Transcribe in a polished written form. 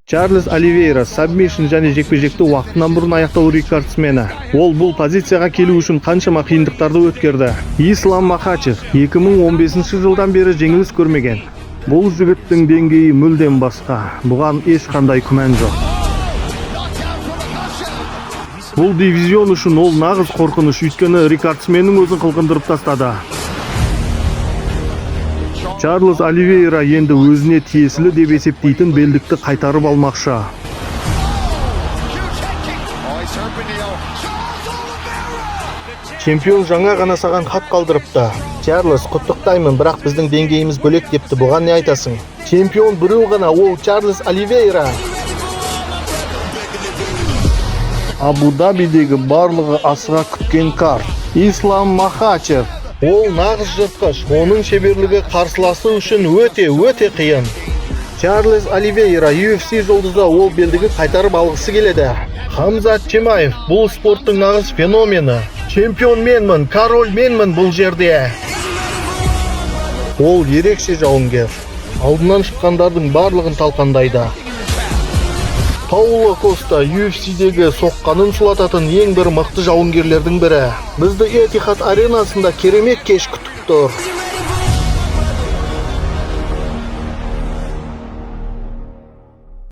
Чарльз Оливейра сабмишн және жекпе-жекті уақытынан бұрын аяқтау рекордсмені. Ол бұл позицияға келу үшін қаншама қиындықтарды өткерді. Ислам Махачев 2015 жылдан бері жеңіліс көрмеген. Бұл жігіттің деңгейі мүлдем басқа. Бұған ешқандай күмән жоқ. Бұл дивизион үшін ол нағыз қорқыныш, өйткені рекордсменнің өзін қылқындырып тастады. Чарльз Оливейра енді өзіне тиесілі деп есептейтін белдікті қайтарып алмақшы. Чемпион жаңа ғана саған хат қалдырыпты. Чарльз, құттықтаймын, бірақ біздің деңгейіміз бөлек депті. Бұған не айтасың? Чемпион біреу ғана, ол Чарльз Оливейра. Абу-Дабидегі барлығы асыға күткен кар. Ислам Махачев. Ол нағыз жыртқыш. Оның шеберлігі қарсыласы үшін өте қиын. Чарльз Оливейра UFC жұлдызы, ол белдігі қайтарып алғысы келеді. Хамзат Чимаев, бұл спорттың нағыз феномені. Чемпион менмін, король менмін бұл жерде. Ол ерекше жауынгер. Алдынан шыққандардың барлығын талқандайды. Пауло Коста UFC-дегі соққанын сұлататын ең бір мықты жауынгерлердің бірі. Бізді Этихад аренасында керемет кеш күтіп тұр.